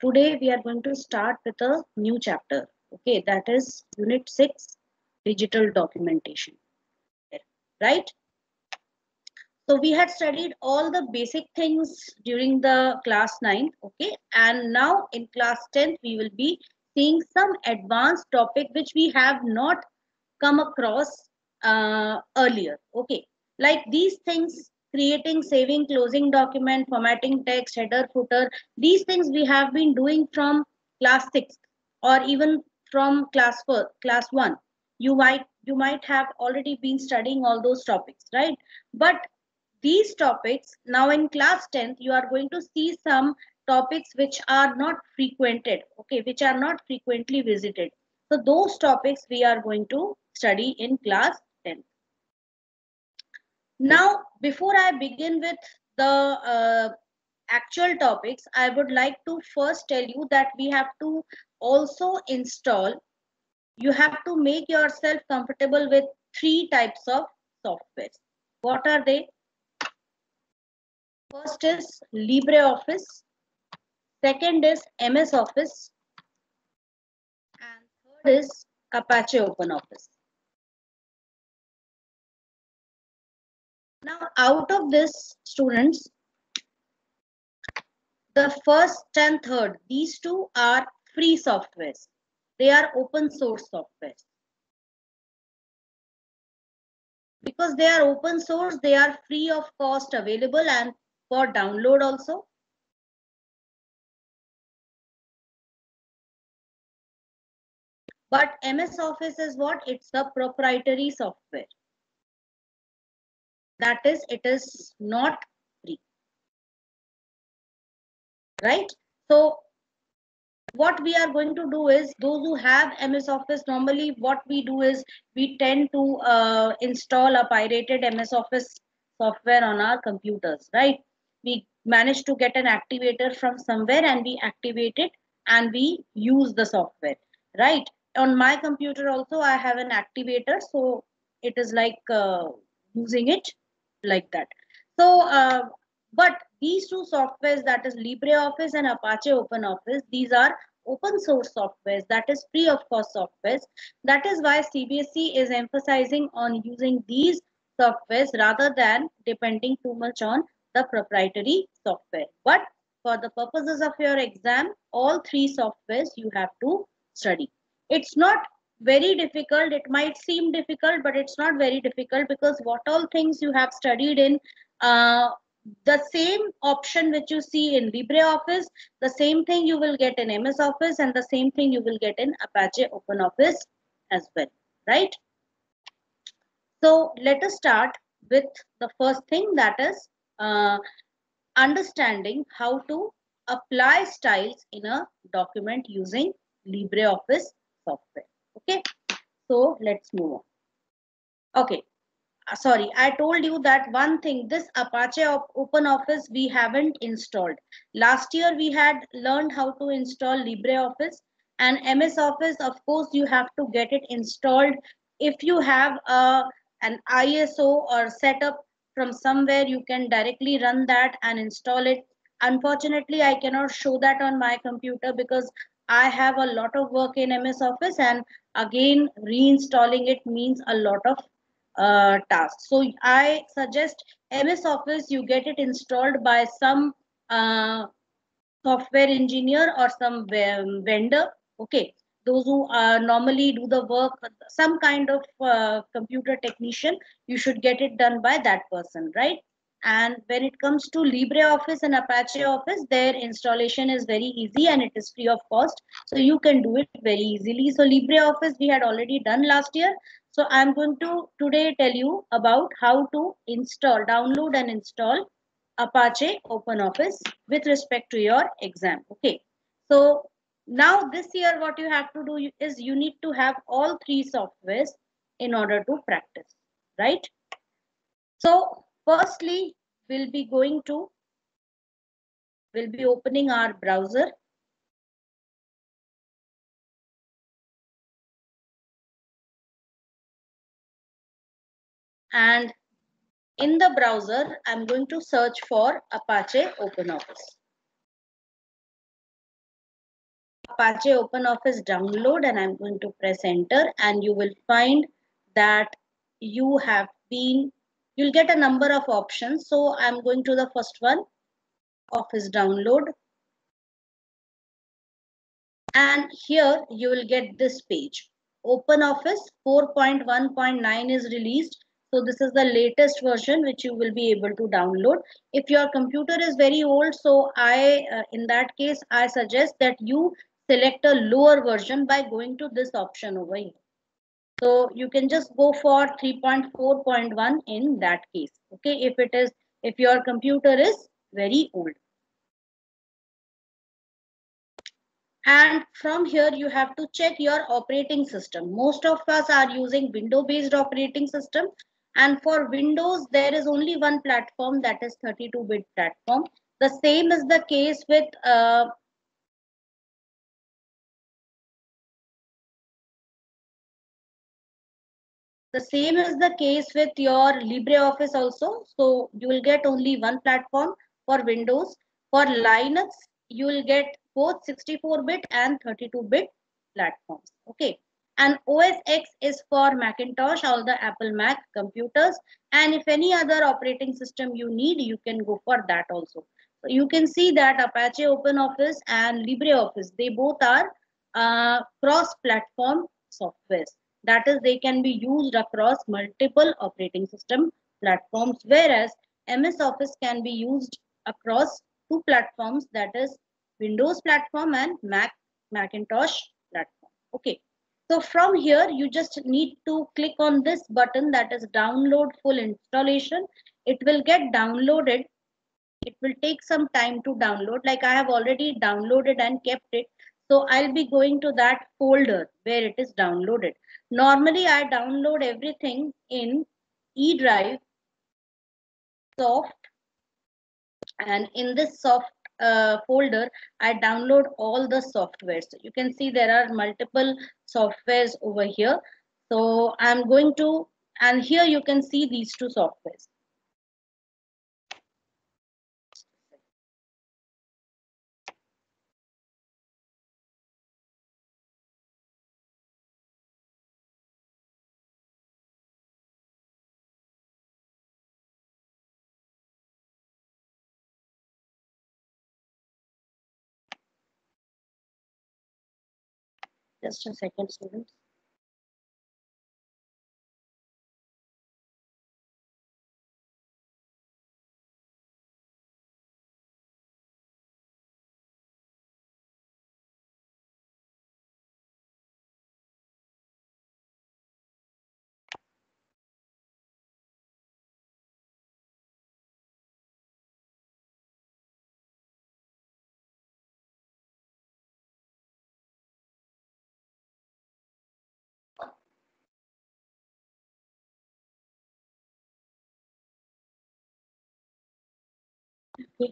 Today we are going to start with a new chapter. Okay, that is Unit 6, Digital Documentation. Right? So we had studied all the basic things during the class 9. Okay, and now in class 10th we will be seeing some advanced topic which we have not come across earlier. Okay, like these things: creating, saving, closing document, formatting text, header, footer. These things we have been doing from class 6 or even from class 1. You might have already been studying all those topics, right? But these topics now in class 10th you are going to see some topics which are not frequented, okay, which are not frequently visited. So those topics we are going to study in class 10th. Now before I begin with the actual topics, I would like to first tell you that we have to also install, you have to make yourself comfortable with three types of software. What are they? First is LibreOffice, second is MS Office, and third is Apache OpenOffice. Now, out of this, students, the first and third, these two are free softwares. They are open source softwares. Because they are open source, they are free of cost, available and for download also. But MS Office is what? It's a proprietary software. That is, it is not free, right? So what we are going to do is, those who have MS Office, normally what we do is we tend to install a pirated MS Office software on our computers, right? We manage to get an activator from somewhere and we activate it and we use the software, right? On my computer also I have an activator, so it is like using it like that. So but these two softwares, that is LibreOffice and Apache OpenOffice, these are open source softwares, that is free of cost softwares. That is why CBSE is emphasizing on using these softwares rather than depending too much on the proprietary software. But for the purposes of your exam, all three softwares you have to study. It's not very difficult. It might seem difficult, but it's not very difficult, because what all things you have studied in uh, the same option which you see in LibreOffice, the same thing you will get in MS Office, and the same thing you will get in Apache OpenOffice as well, right? So let us start with the first thing, that is understanding how to apply styles in a document using LibreOffice software. Okay, so let's move on. Okay, sorry, I told you that one thing, this Apache OpenOffice we haven't installed. Last year we had learned how to install LibreOffice, and MS Office, of course you have to get it installed. If you have an ISO or setup from somewhere, you can directly run that and install it. Unfortunately, I cannot show that on my computer because I have a lot of work in MS Office, and again reinstalling it means a lot of tasks. So I suggest MS Office, you get it installed by some uh, software engineer or some vendor. Okay, those who normally do the work, some kind of computer technician, you should get it done by that person, right? And when it comes to LibreOffice and Apache Office, their installation is very easy and it is free of cost, so you can do it very easily. So LibreOffice we had already done last year, so I'm going to today tell you about how to install, download and install Apache OpenOffice with respect to your exam. Okay. So now this year what you have to do is you need to have all three softwares in order to practice, right? So firstly, we'll be going to, we'll be opening our browser. And in the browser, I'm going to search for Apache OpenOffice. Apache OpenOffice download, and I'm going to press enter, and you will find that you'll get a number of options. So I'm going to the first one, Office download. And here you will get this page. OpenOffice 4.1.9 is released. So this is the latest version which you will be able to download. If your computer is very old, so in that case, I suggest that you select a lower version by going to this option over here. So you can just go for 3.4.1 in that case. Okay, if your computer is very old. And from here you have to check your operating system. Most of us are using Windows based operating system, and for Windows there is only one platform, that is 32-bit platform. The same is the case with your LibreOffice also. So you will get only one platform for Windows. For Linux, you will get both 64-bit and 32-bit platforms. Okay. And OS X is for Macintosh, all the Apple Mac computers. And if any other operating system you need, you can go for that also. So you can see that Apache OpenOffice and LibreOffice, they both are cross-platform softwares. That is, they can be used across multiple operating system platforms, whereas MS Office can be used across two platforms, that is Windows platform and Macintosh platform. Okay. So from here, you just need to click on this button, that is download full installation. It will get downloaded. It will take some time to download. Like I have already downloaded and kept it. So I'll be going to that folder where it is downloaded. Normally I download everything in E drive soft, and in this soft folder I download all the softwares. So you can see there are multiple softwares over here. So I'm going to, and here you can see these two softwares. Just a second, students. Okay.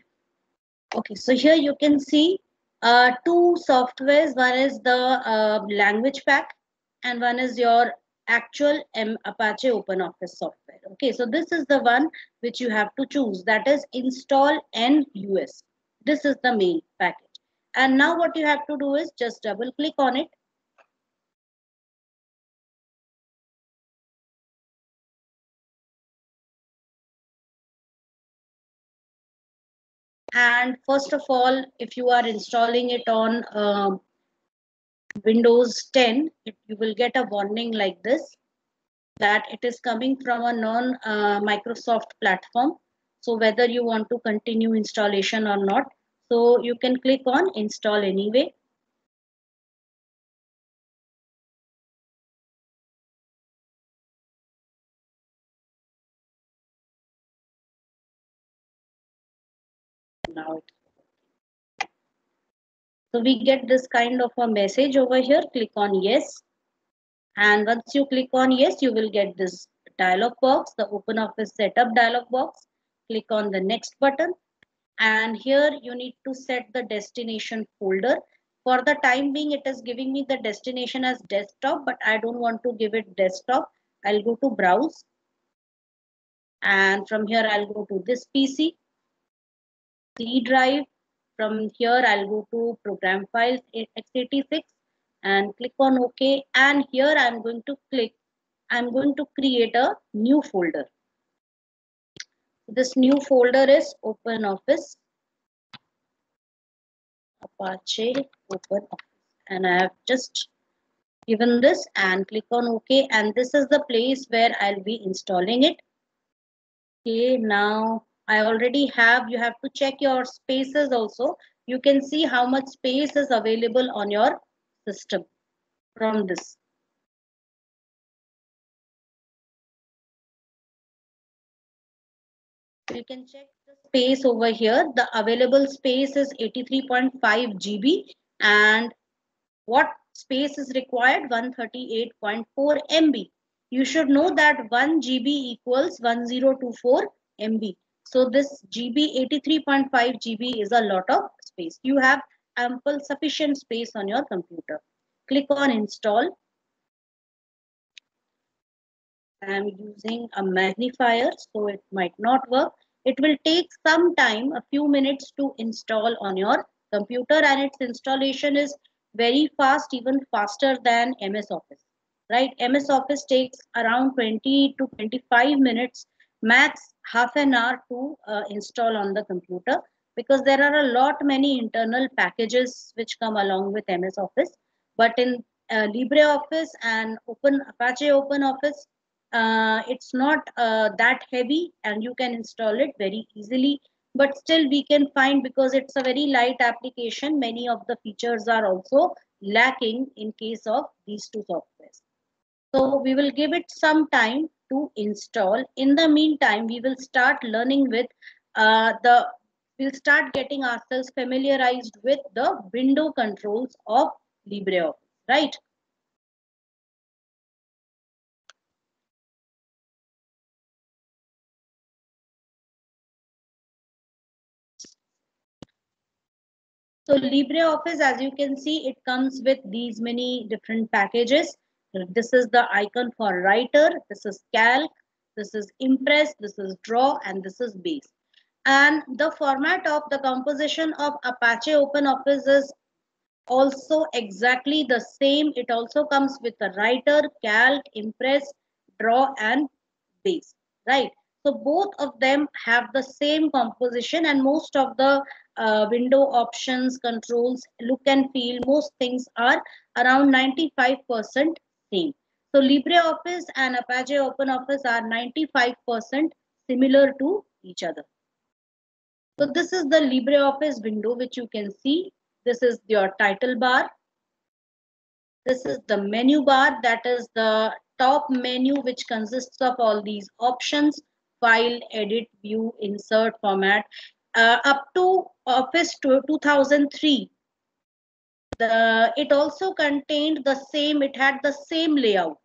Okay, so here you can see two softwares. One is the language pack, and one is your actual Apache OpenOffice software. Okay, so this is the one which you have to choose, that is install NUS. This is the main package. And now what you have to do is just double click on it. And first of all, if you are installing it on Windows 10, you will get a warning like this, that it is coming from a non Microsoft platform. So whether you want to continue installation or not, so you can click on install anyway. Now so we get this kind of a message over here. Click on yes, and once you click on yes, you will get this dialog box, the OpenOffice setup dialog box. Click on the next button, and here you need to set the destination folder. For the time being, it is giving me the destination as desktop, but I don't want to give it desktop. I'll go to browse, and from here I'll go to this PC, C drive, From here, I'll go to program files x86 and click on OK. And here I'm going to create a new folder. This new folder is OpenOffice Apache OpenOffice. And I have just given this and click on OK. And this is the place where I'll be installing it. Okay, now I already have, you have to check your spaces also. You can see how much space is available on your system from this. So you can check the space over here. The available space is 83.5 GB and what space is required? 138.4 MB. You should know that 1 GB equals 1024 MB. So this GB 83.5 GB is a lot of space. You have ample sufficient space on your computer. Click on install. I am using a magnifier, so it might not work. It will take some time, a few minutes to install on your computer, and its installation is very fast, even faster than MS Office. Right? MS Office takes around 20 to 25 minutes, max half an hour to install on the computer because there are a lot many internal packages which come along with MS Office. But in LibreOffice and Apache OpenOffice, it's not that heavy and you can install it very easily, but still we can find, because it's a very light application, many of the features are also lacking in case of these two softwares. So we will give it some time to install. In the meantime, we will start learning with we'll start getting ourselves familiarized with the window controls of LibreOffice, right? So LibreOffice, as you can see, it comes with these many different packages. This is the icon for writer, this is calc, this is impress, this is draw, and this is base. And the format of the composition of Apache OpenOffice is also exactly the same. It also comes with a writer, calc, impress, draw, and base, right? So both of them have the same composition, and most of the window options, controls, look and feel, most things are around 95% same. So LibreOffice and Apache OpenOffice are 95% similar to each other. So this is the LibreOffice window which you can see. This is your title bar. This is the menu bar, that is the top menu which consists of all these options: file, edit, view, insert, format. Up to Office 2003, it also contained the same, it had the same layout.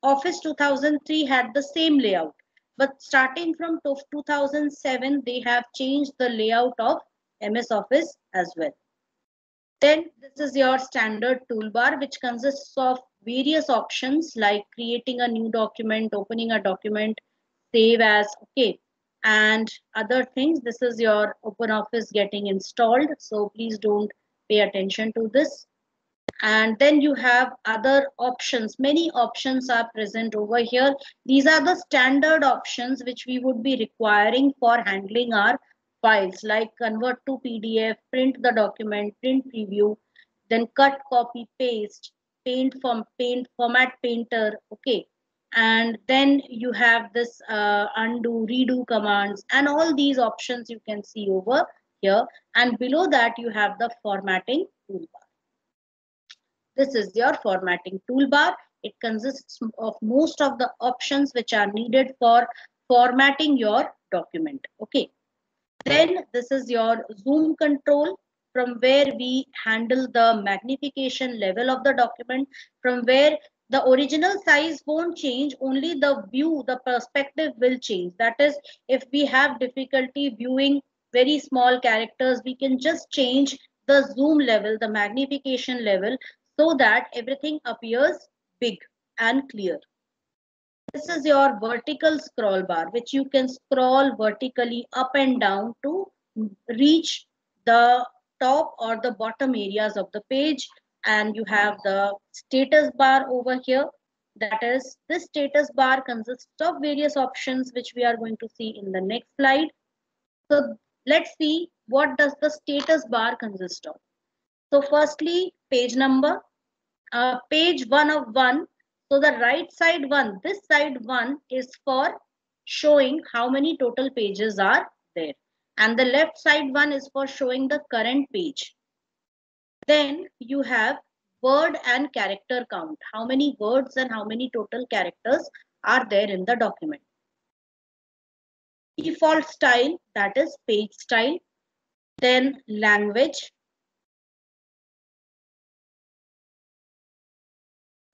Office 2003 had the same layout. But starting from 2007, they have changed the layout of MS Office as well. Then this is your standard toolbar, which consists of various options like creating a new document, opening a document, save as, okay, and other things. This is your OpenOffice getting installed, so please don't pay attention to this. And then you have other options. Many options are present over here. These are the standard options which we would be requiring for handling our files, like convert to PDF, print the document, print preview, then cut, copy, paste, paint format painter, okay. And then you have this undo, redo commands, and all these options you can see over here. And below that you have the formatting toolbar. This is your formatting toolbar. It consists of most of the options which are needed for formatting your document. Okay. Then this is your zoom control, from where we handle the magnification level of the document, from where the original size won't change, only the view, the perspective will change. That is, if we have difficulty viewing very small characters, we can just change the zoom level, the magnification level, so that everything appears big and clear. This is your vertical scroll bar, which you can scroll vertically up and down to reach the top or the bottom areas of the page, and you have the status bar over here. That is, this status bar consists of various options which we are going to see in the next slide. So let's see, what does the status bar consist of. So firstly, page number, page 1 of 1. So the right side one, this side one is for showing how many total pages are there. And the left side one is for showing the current page. Then you have word and character count. How many words and how many total characters are there in the document. Default style, that is page style. Then language.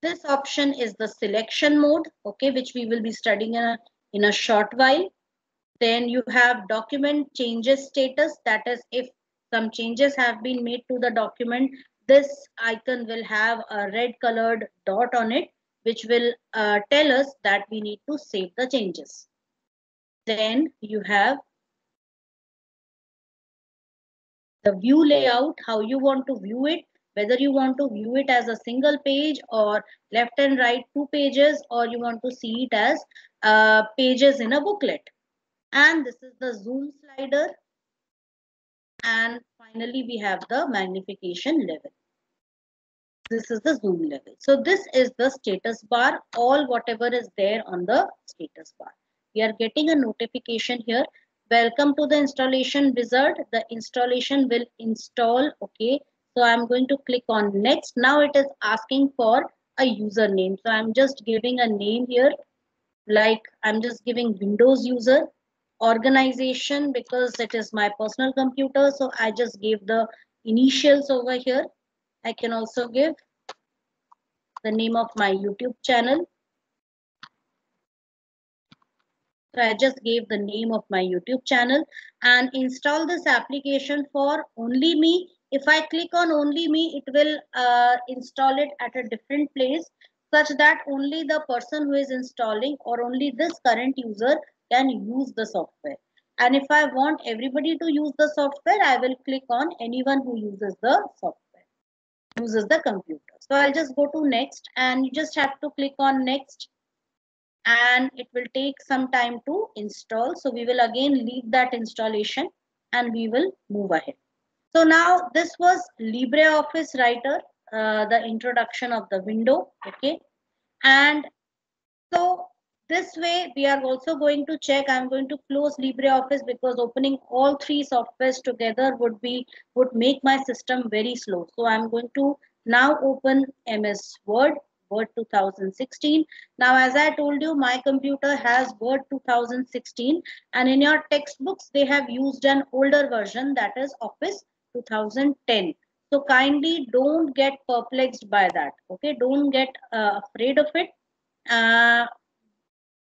This option is the selection mode, okay, which we will be studying in a short while. Then you have document changes status, that is, if some changes have been made to the document, this icon will have a red colored dot on it, which will tell us that we need to save the changes. Then you have the view layout, how you want to view it, whether you want to view it as a single page or left and right 2 pages, or you want to see it as pages in a booklet. And this is the zoom slider. And finally, we have the magnification level. This is the zoom level. So this is the status bar, all whatever is there on the status bar. We are getting a notification here. Welcome to the installation wizard. The installation will install. Okay. So I'm going to click on next. Now it is asking for a username. So I'm just giving a name here. Like I'm just giving Windows user. Organization, because it is my personal computer, so I just gave the initials over here. I can also give the name of my YouTube channel. So I just gave the name of my YouTube channel, and install this application for only me. If I click on only me, it will install it at a different place, such that only the person who is installing or only this current user can use the software. And if I want everybody to use the software, I will click on anyone who uses the software, uses the computer. So I'll just go to next, and you just have to click on next, and it will take some time to install. So we will again leave that installation and we will move ahead. So now this was LibreOffice Writer, the introduction of the window. Okay. And so this way we are also going to check. I'm going to close LibreOffice because opening all three softwares together would make my system very slow. So I'm going to now open MS Word, Word 2016. Now, as I told you, my computer has Word 2016, and in your textbooks they have used an older version, that is Office 2010. So kindly don't get perplexed by that. Okay, don't get afraid of it.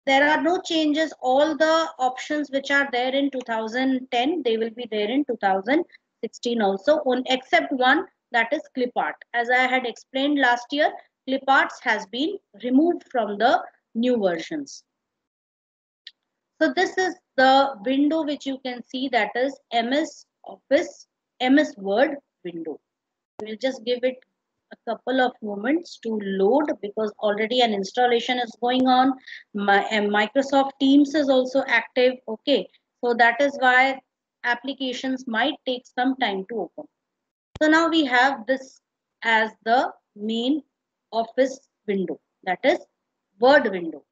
There are no changes. All the options which are there in 2010, they will be there in 2016 also, except one, that is clip art. As I had explained last year, clip arts has been removed from the new versions. So this is the window which you can see, that is MS Office, MS Word window. We'll just give it a couple of moments to load because already an installation is going on. Microsoft Teams is also active. Okay, so that is why applications might take some time to open. So now we have this as the main Office window, that is Word window.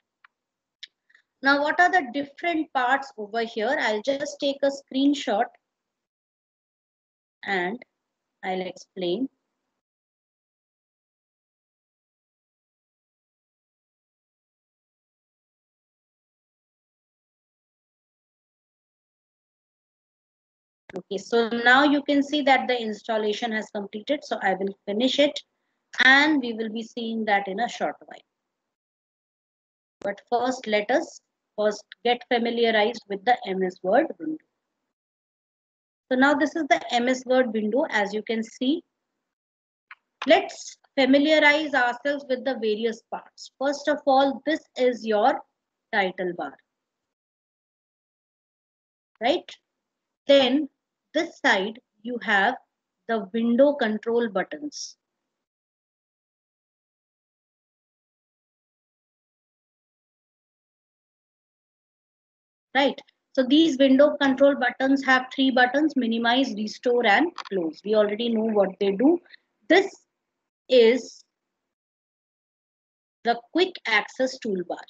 Now what are the different parts over here? I'll just take a screenshot and I'll explain. Okay, so now you can see that the installation has completed. So I will finish it and we will be seeing that in a short while. But first, let us first get familiarized with the MS Word window. So now this is the MS Word window, as you can see. Let's familiarize ourselves with the various parts. First of all, this is your title bar, right? Then this side you have the window control buttons. Right. So these window control buttons have three buttons: minimize, restore, and close. We already know what they do. This is the quick access toolbar.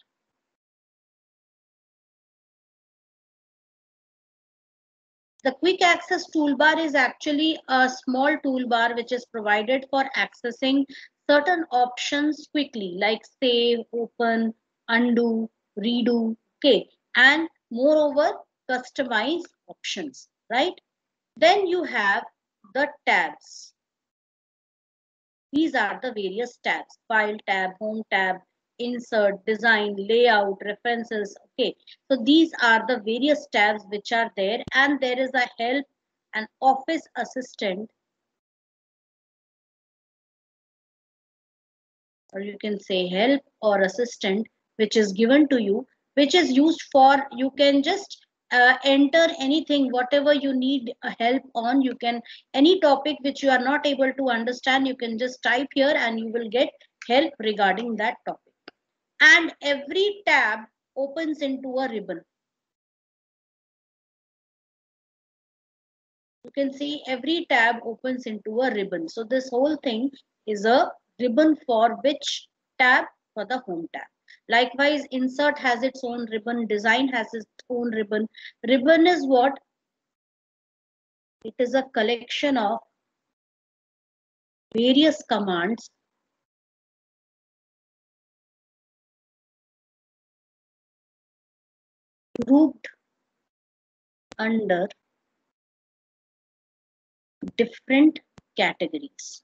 The quick access toolbar is actually a small toolbar which is provided for accessing certain options quickly, like save, open, undo, redo, okay, and moreover, customize options, right? Then you have the tabs. These are the various tabs: file tab, home tab, insert, design, layout, references. Okay, so these are the various tabs which are there, and there is a help and office assistant, or you can say help or assistant, which is given to you, which is used for, you can just enter anything, whatever you need help on. You can, any topic which you are not able to understand, you can just type here and you will get help regarding that topic. And every tab opens into a ribbon. You can see every tab opens into a ribbon. So this whole thing is a ribbon for which tab? For the home tab. Likewise, insert has its own ribbon, design has its own ribbon. Ribbon is what? It is a collection of various commands grouped under different categories.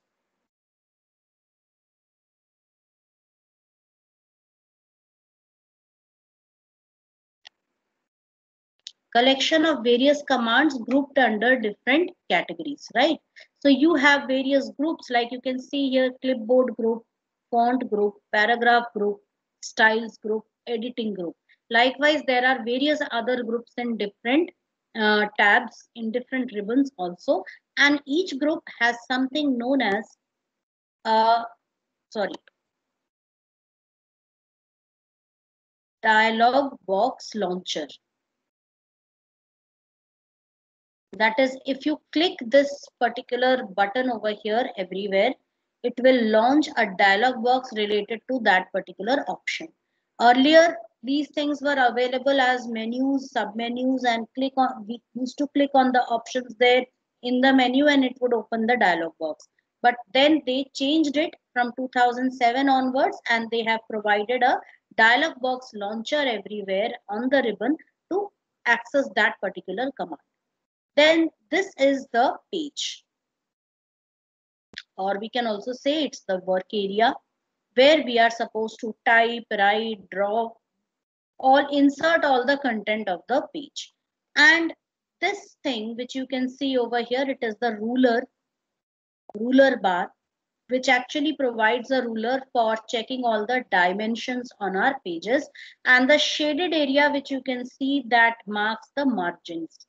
Collection of various commands grouped under different categories, right? So you have various groups, like you can see here: clipboard group, font group, paragraph group, styles group, editing group. Likewise, there are various other groups in different tabs, in different ribbons also, and each group has something known as uh, sorry, dialog box launcher. That is, if you click this particular button over here everywhere, it will launch a dialog box related to that particular option. Earlier, these things were available as menus, submenus, and click on, we used to click on the options there in the menu and it would open the dialog box. But then they changed it from 2007 onwards, and they have provided a dialog box launcher everywhere on the ribbon to access that particular command. Then this is the page, or we can also say it's the work area, where we are supposed to type, write, draw, all, insert all the content of the page. And this thing which you can see over here, it is the ruler bar, which actually provides a ruler for checking all the dimensions on our pages, and the shaded area which you can see, that marks the margins.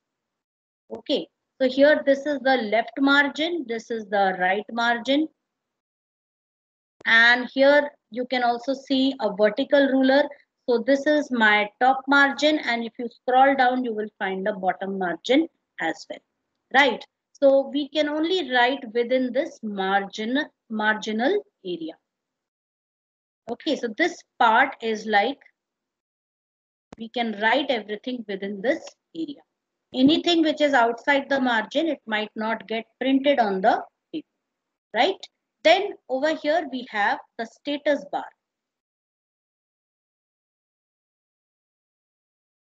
Okay, so here this is the left margin, this is the right margin, and here you can also see a vertical ruler. So this is my top margin, and if you scroll down you will find the bottom margin as well, right? So we can only write within this marginal area. Okay, so this part is like, we can write everything within this area. Anything which is outside the margin, it might not get printed on the paper, right? Then over here we have the status bar,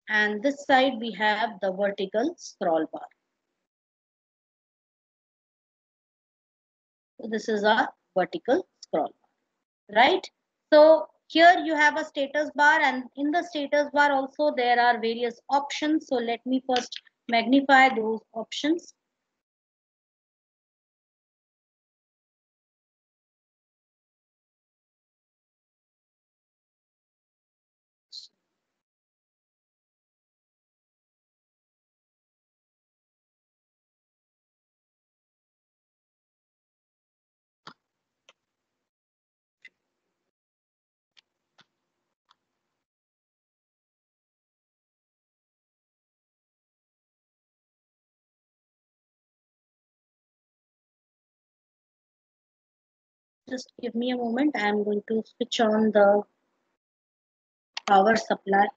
and this side we have the vertical scroll bar. So this is our vertical scroll bar, right? So here you have a status bar, and in the status bar also there are various options. So let me first magnify those options. Just give me a moment. I am going to switch on the power supply.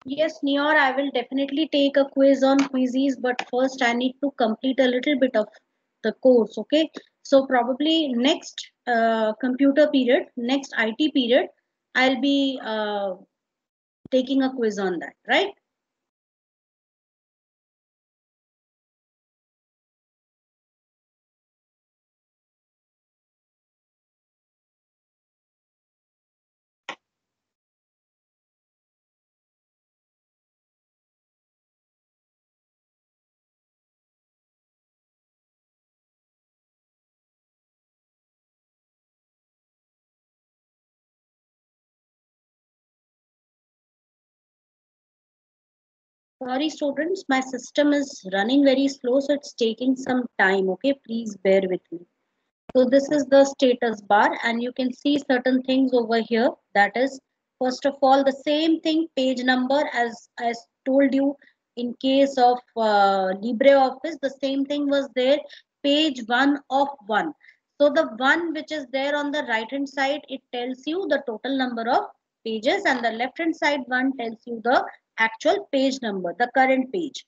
Yes, Nior, I will definitely take a quiz on quizzes, but first I need to complete a little bit of the course, okay? So probably next computer period, next IT period, I'll be taking a quiz on that, right? Sorry, students, my system is running very slow, so it's taking some time, okay? Please bear with me. So this is the status bar and you can see certain things over here. That is, first of all, the same thing, page number as I told you in case of LibreOffice, the same thing was there, page 1 of 1. So the one which is there on the right hand side, it tells you the total number of pages and the left hand side one tells you the actual page number, the current page.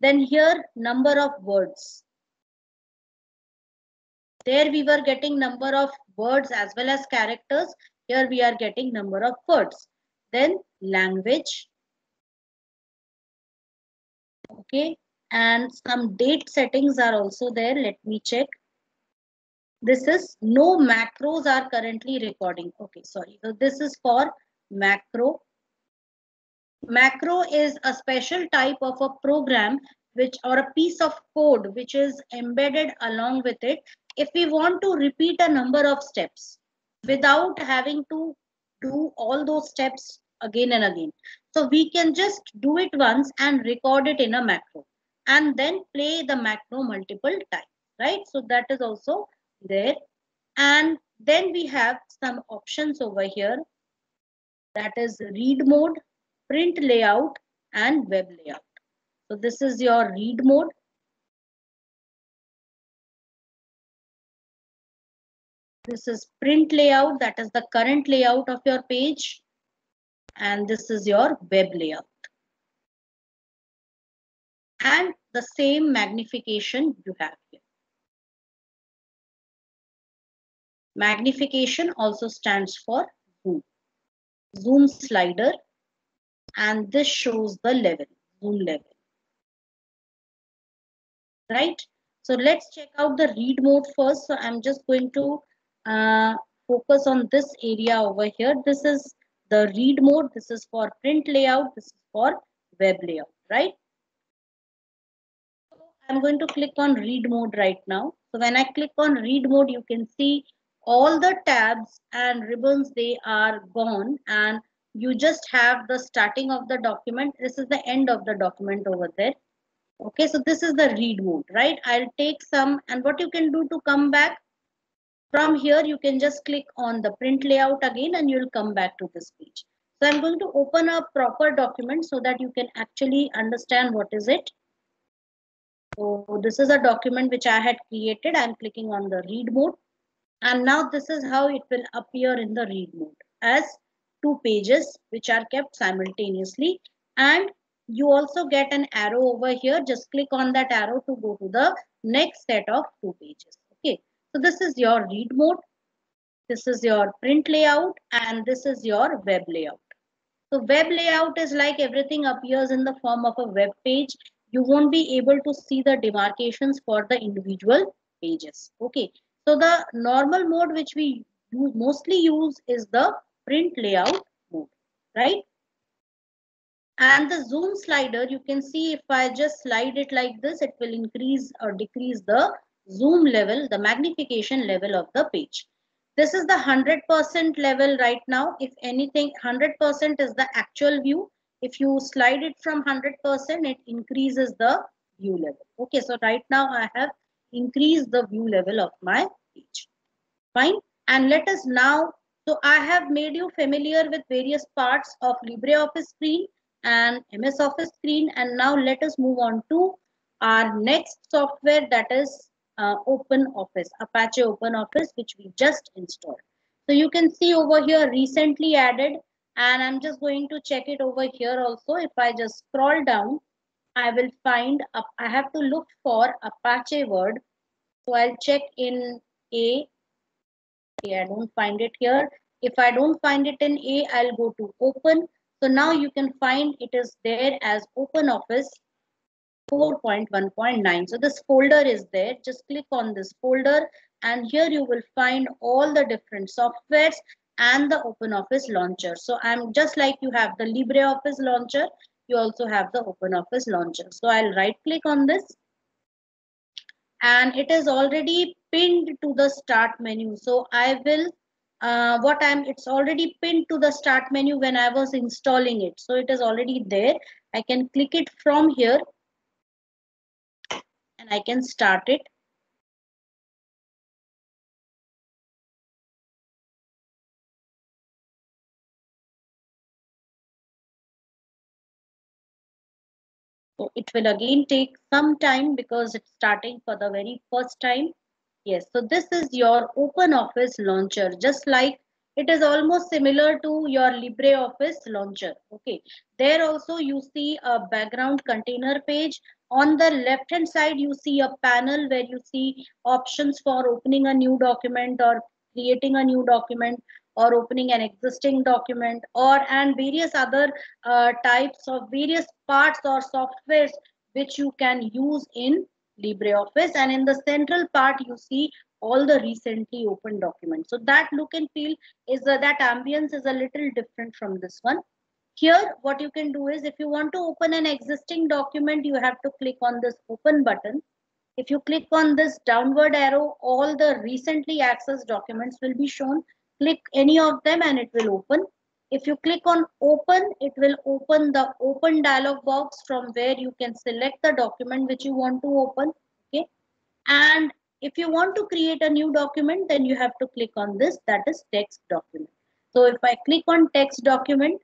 Then here, number of words. There we were getting number of words as well as characters. Here we are getting number of words. Then language. Okay. And some date settings are also there. Let me check. This is no macros are currently recording. Okay, sorry. So this is for macro. Macro is a special type of a program which or a piece of code which is embedded along with it if we want to repeat a number of steps without having to do all those steps again and again. So we can just do it once and record it in a macro and then play the macro multiple times, right? So that is also there. And then we have some options over here, that is read mode, print layout, and web layout. So this is your read mode. This is print layout, that is the current layout of your page. And this is your web layout. And the same magnification you have here. Magnification also stands for zoom. Zoom slider. And this shows the level, zoom level. Right? So let's check out the read mode first. So I'm just going to focus on this area over here. This is the read mode. This is for print layout. This is for web layout, right? So I'm going to click on read mode right now. So when I click on read mode, you can see all the tabs and ribbons, they are gone and you just have the starting of the document. This is the end of the document over there. Okay, so this is the read mode, right? I'll take some, and what you can do to come back from here, you can just click on the print layout again and you'll come back to this page. So I'm going to open a proper document so that you can actually understand what is it. So this is a document which I had created. I'm clicking on the read mode. And now this is how it will appear in the read mode as two pages which are kept simultaneously. And you also get an arrow over here. Just click on that arrow to go to the next set of two pages. Okay, so this is your read mode. This is your print layout and this is your web layout. So web layout is like everything appears in the form of a web page. You won't be able to see the demarcations for the individual pages. Okay. So the normal mode which we mostly use is the print layout mode, right? And the zoom slider, you can see if I just slide it like this, it will increase or decrease the zoom level, the magnification level of the page. This is the 100% level right now. If anything, 100% is the actual view. If you slide it from 100%, it increases the view level. Okay, so right now I have increased the view level of my page. Fine. And let us now, so I have made you familiar with various parts of LibreOffice screen and MS Office screen. And now let us move on to our next software, that is OpenOffice, Apache OpenOffice, which we just installed. So you can see over here recently added, and I'm just going to check it over here also. If I just scroll down, I will find, I have to look for Apache word. So I'll check in A. Okay, I don't find it here. If I don't find it in A, I'll go to Open. So now you can find it is there as OpenOffice 4.1.9. So this folder is there. Just click on this folder, and here you will find all the different softwares and the OpenOffice launcher. So I'm just like you have the LibreOffice launcher, you also have the OpenOffice launcher. So I'll right click on this, and it is already pinned to the start menu. So I will it's already pinned to the start menu when I was installing it. So it is already there. I can click it from here and I can start it. So it will again take some time because it's starting for the very first time. Yes, so this is your OpenOffice launcher, just like it is almost similar to your LibreOffice launcher. Okay, there also you see a background container page. On the left hand side, you see a panel where you see options for opening a new document or creating a new document or opening an existing document, or and various other types of various parts or softwares which you can use in LibreOffice. And in the central part, you see all the recently opened documents. So that look and feel is that ambience is a little different from this one. Here, what you can do is, if you want to open an existing document, you have to click on this open button. If you click on this downward arrow, all the recently accessed documents will be shown. Click any of them and it will open. If you click on open, it will open the open dialog box from where you can select the document which you want to open. Okay. And if you want to create a new document, then you have to click on this, that is text document. So if I click on text document,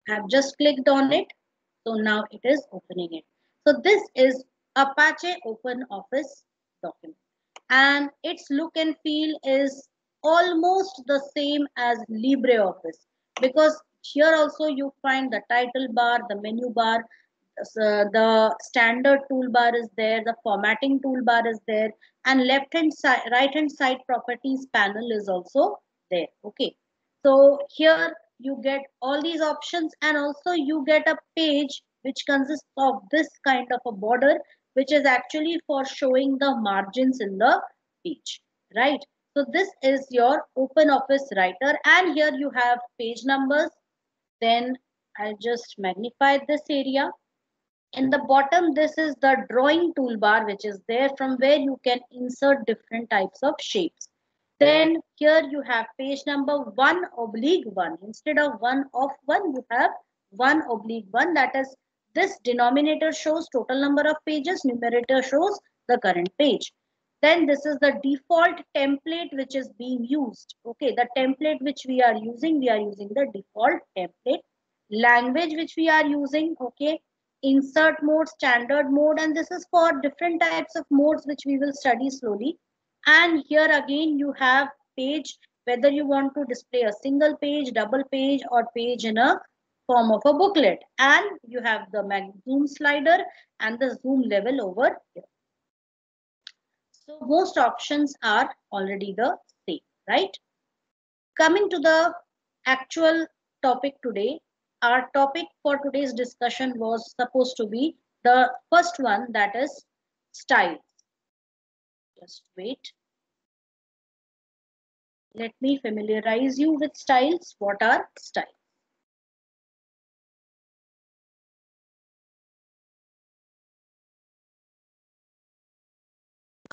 I have just clicked on it. So now it is opening it. So this is Apache OpenOffice document. And its look and feel is almost the same as LibreOffice, because here also you find the title bar, the menu bar, the standard toolbar is there, the formatting toolbar is there, and left hand side, right hand side properties panel is also there. Okay, so here you get all these options, and also you get a page which consists of this kind of a border, which is actually for showing the margins in the page, right? So this is your OpenOffice writer, and here you have page numbers. Then I'll just magnify this area. In the bottom, this is the drawing toolbar, which is there from where you can insert different types of shapes. Then here you have page number 1/1. Instead of 1 of 1, you have 1/1. That is, this denominator shows total number of pages, numerator shows the current page. Then this is the default template which is being used. Okay, the template which we are using the default template. Language which we are using, okay, insert mode, standard mode, and this is for different types of modes which we will study slowly. And here again you have page, whether you want to display a single page, double page, or page in a form of a booklet. And you have the zoom slider and the zoom level over here. So most options are already the same, right? Coming to the actual topic today, our topic for today's discussion was supposed to be the first one, that is style. Just wait. Let me familiarize you with styles. What are styles?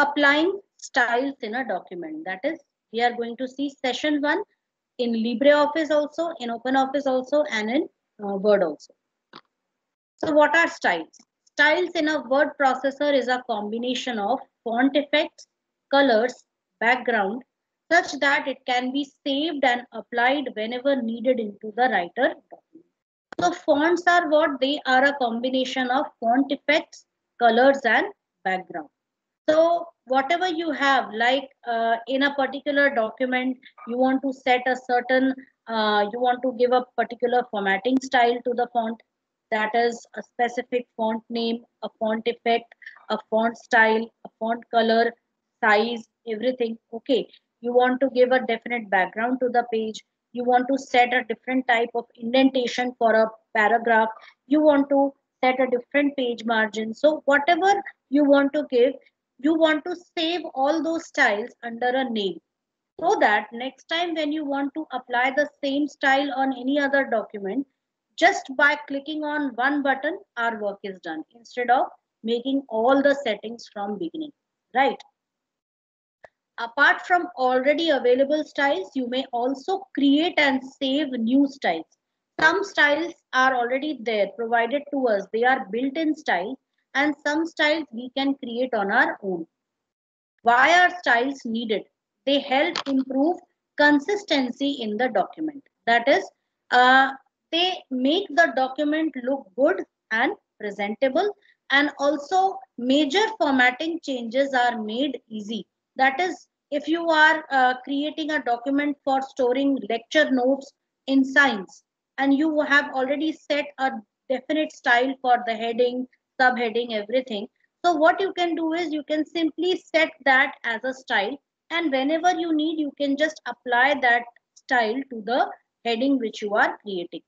applying styles in a document. That is, we are going to see session 1 in LibreOffice also, in OpenOffice also, and in Word also. So what are styles? Styles in a word processor is a combination of font effects, colors, background, such that it can be saved and applied whenever needed into the writer document. So fonts are what? They are a combination of font effects, colors, and background. So whatever you have, like in a particular document, you want to set a certain, you want to give a particular formatting style to the font. That is a specific font name, a font effect, a font style, a font color, size, everything. Okay. You want to give a definite background to the page. You want to set a different type of indentation for a paragraph. You want to set a different page margin. So whatever you want to give, you want to save all those styles under a name, so that next time when you want to apply the same style on any other document, just by clicking on one button, our work is done instead of making all the settings from beginning, right? Apart from already available styles, you may also create and save new styles. Some styles are already there, provided to us. They are built-in styles, and some styles we can create on our own. Why are styles needed? They help improve consistency in the document. That is, uh, they make the document look good and presentable, and also major formatting changes are made easy. That is, if you are creating a document for storing lecture notes in science, and you have already set a definite style for the heading, subheading, everything, so what you can do is you can simply set that as a style, and whenever you need, you can just apply that style to the heading which you are creating.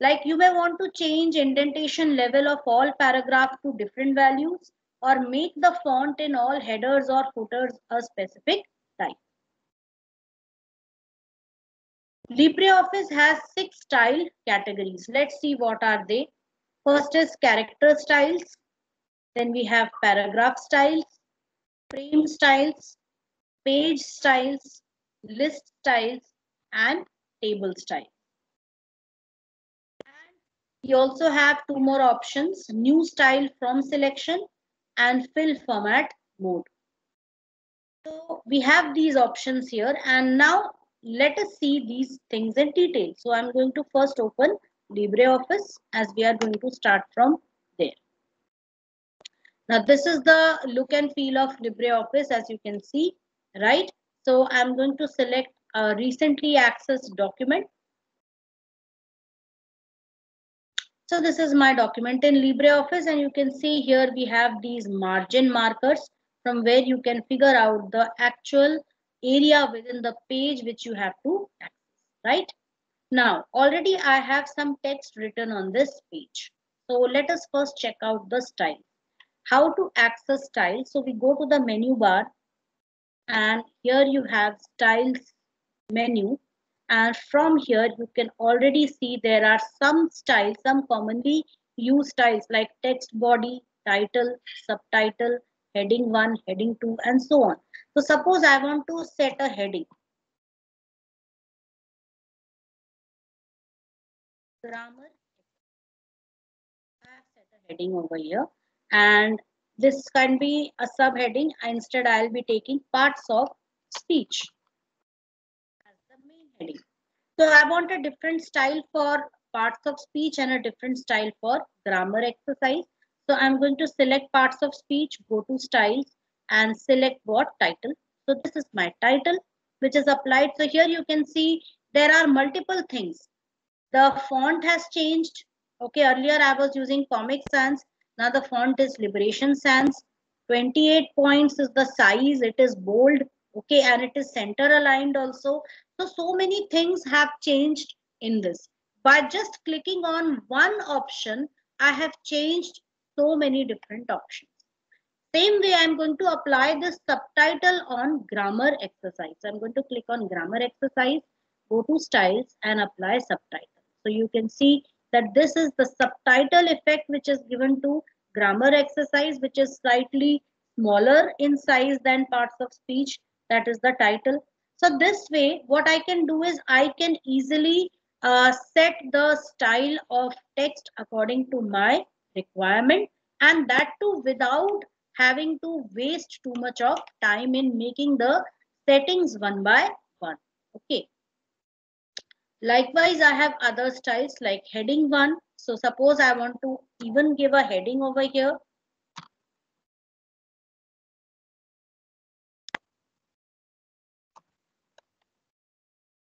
Like you may want to change indentation level of all paragraph to different values, or make the font in all headers or footers a specific type. LibreOffice has 6 style categories. Let's see what are they. First is character styles. Then we have paragraph styles, frame styles, page styles, list styles, and table styles. And we also have 2 more options, new style from selection and fill format mode. So we have these options here, and now let us see these things in detail. So I'm going to first open LibreOffice, as we are going to start from there. Now this is the look and feel of LibreOffice, as you can see, right? So I'm going to select a recently accessed document. So this is my document in LibreOffice, and you can see here we have these margin markers from where you can figure out the actual area within the page which you have to access, right? Now, already I have some text written on this page. So let us first check out the style. How to access style? So we go to the menu bar, and here you have styles menu, and from here you can already see there are some styles, some commonly used styles like text body, title, subtitle, heading 1, heading 2, and so on. So suppose I want to set a heading, grammar. I have set a heading over here, and this can be a subheading. Instead I'll be taking parts of speech as the main heading. So I want a different style for parts of speech and a different style for grammar exercise. So I'm going to select parts of speech, go to styles, and select what? Title. So this is my title which is applied. So here you can see there are multiple things. The font has changed. Okay, earlier I was using Comic Sans. Now the font is Liberation Sans. 28 points is the size. It is bold. Okay, and it is center aligned also. So many things have changed in this. By just clicking on one option, I have changed so many different options. Same way, I'm going to apply this subtitle on grammar exercise. So I'm going to click on grammar exercise, go to styles, and apply subtitle. So you can see that this is the subtitle effect which is given to grammar exercise, which is slightly smaller in size than parts of speech. That is the title. So this way, what I can do is I can easily set the style of text according to my requirement, and that too without having to waste too much of time in making the settings one by one. Okay. Likewise, I have other styles like heading one. So suppose I want to even give a heading over here.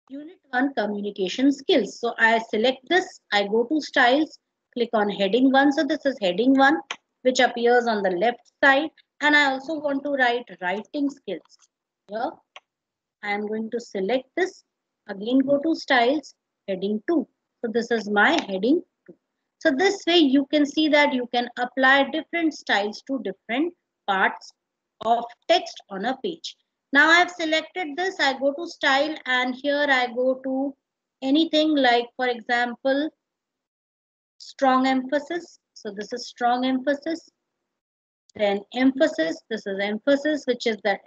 Unit 1 communication skills. So I select this, I go to styles, click on heading 1. So this is heading 1, which appears on the left side. And I also want to write writing skills. Here I am going to select this, again go to styles, heading 2. So this is my heading 2. So this way you can see that you can apply different styles to different parts of text on a page. Now I've selected this, I go to style and here I go to anything like, for example, strong emphasis. So this is strong emphasis. Then emphasis, this is emphasis, which is that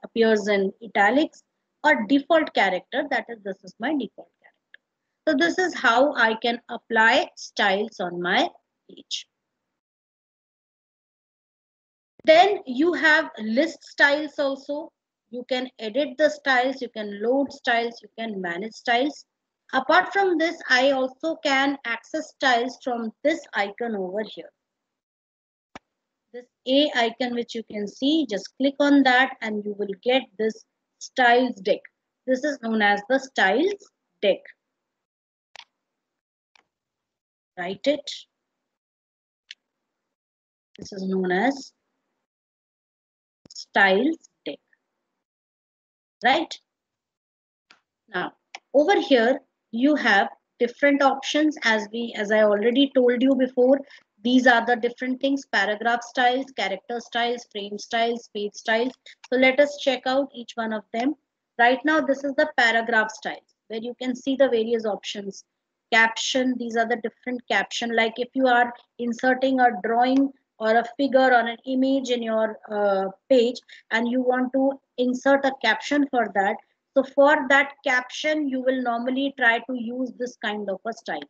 appears in italics, or default character, that is this is my default character. So this is how I can apply styles on my page. Then you have list styles also. You can edit the styles, you can load styles, you can manage styles. Apart from this, I also can access styles from this icon over here. This A icon which you can see, just click on that and you will get this styles deck. This is known as the styles deck. Write it. This is known as styles deck. Right? Now, over here, you have different options as I already told you before. These are the different things: paragraph styles, character styles, frame styles, page styles. So let us check out each one of them. Right now, this is the paragraph styles where you can see the various options. Caption, these are the different caption. Like if you are inserting a drawing or a figure on an image in your page and you want to insert a caption for that, so for that caption, you will normally try to use this kind of a style.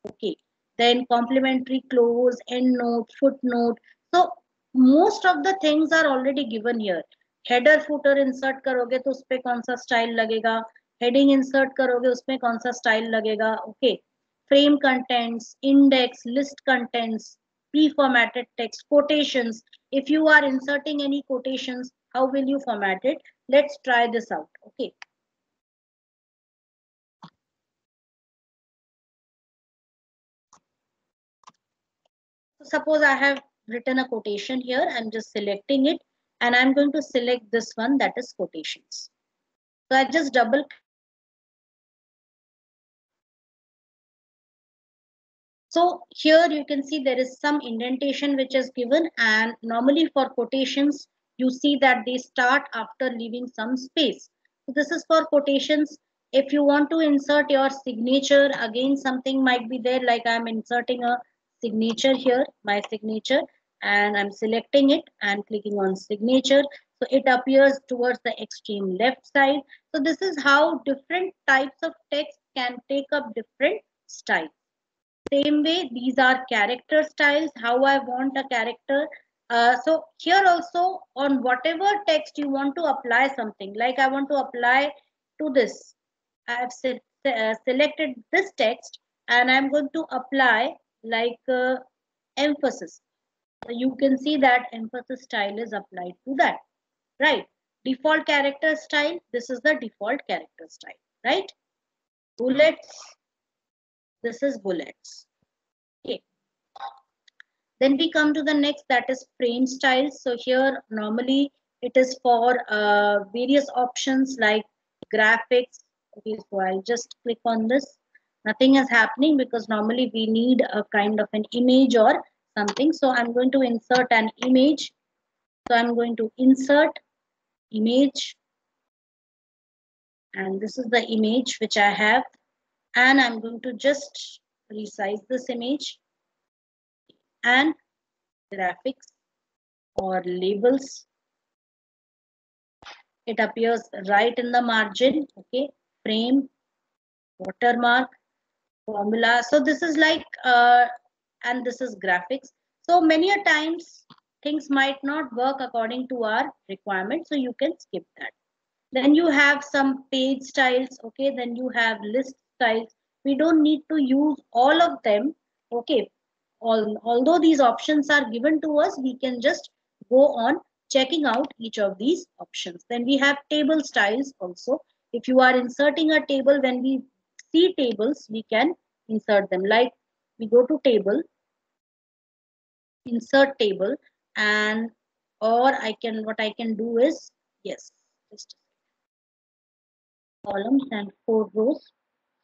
Okay. Then complementary clause, end note, footnote. So most of the things are already given here. Header footer insert करोगे तो उसपे कौन सा style लगेगा? Heading insert करोगे उसमें कौन सा style लगेगा? Okay. Frame contents, index, list contents, pre-formatted text, quotations. If you are inserting any quotations, how will you format it? Let's try this out. Okay. Suppose I have written a quotation here. I'm just selecting it and I'm going to select this one, that is quotations. So I just double. So here you can see there is some indentation which is given, and normally for quotations, you see that they start after leaving some space. So this is for quotations. If you want to insert your signature, again something might be there, like I'm inserting a signature here, my signature, and I'm selecting it and clicking on signature. So it appears towards the extreme left side. So this is how different types of text can take up different styles. Same way, these are character styles, how I want a character. So here also, on whatever text you want to apply something, like I want to apply to this. I have selected this text and I'm going to apply like emphasis. So you can see that emphasis style is applied to that, right? Default character style, this is the default character style, right? Bullets, this is bullets. Okay. Then we come to the next, that is frame styles. So here normally it is for various options like graphics. Okay, so I'll just click on this. Nothing is happening because normally we need a kind of an image or something. So I'm going to insert an image. So I'm going to insert image. And this is the image which I have. And I'm going to just resize this image and graphics. or labels. It appears right in the margin. Okay, frame, watermark, formula. So this is like and this is graphics. So many a times things might not work according to our requirement, so you can skip that. Then you have some page styles. Okay, then you have list styles. We don't need to use all of them. Okay, although these options are given to us, we can just go on checking out each of these options. Then we have table styles also. If you are inserting a table, when we see tables, we can insert them. Like we go to table, insert table, and or what I can do is, yes, just columns and 4 rows.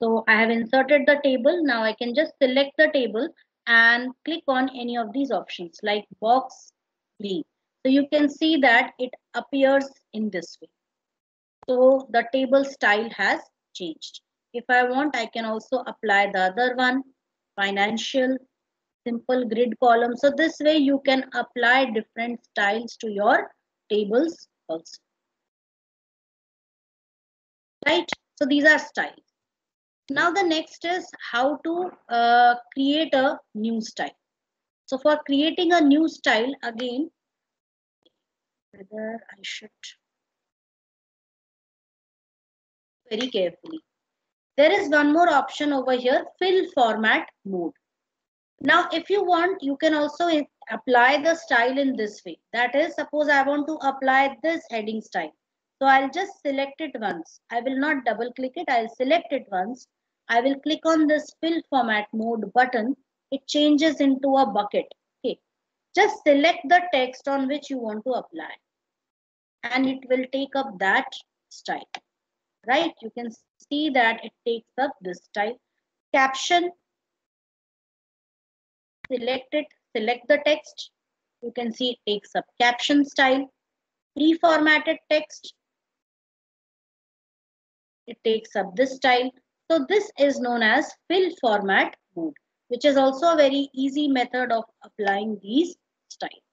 So I have inserted the table. Now I can just select the table and click on any of these options like box B. So you can see that it appears in this way. So the table style has changed. If I want, I can also apply the other one, financial, simple grid column. So this way you can apply different styles to your tables also. Right? So these are styles. Now the next is how to create a new style. So for creating a new style, again, whether I should very carefully. There is one more option over here, fill format mode. Now, if you want, you can also apply the style in this way. That is, suppose I want to apply this heading style. So I'll just select it once. I will not double click it. I'll select it once. I will click on this fill format mode button. It changes into a bucket. Okay. Just select the text on which you want to apply. And it will take up that style. Right? You can see that it takes up this style. Caption, select it, select the text. You can see it takes up caption style. Pre-formatted text, it takes up this style. So this is known as fill format mode, which is also a very easy method of applying these styles.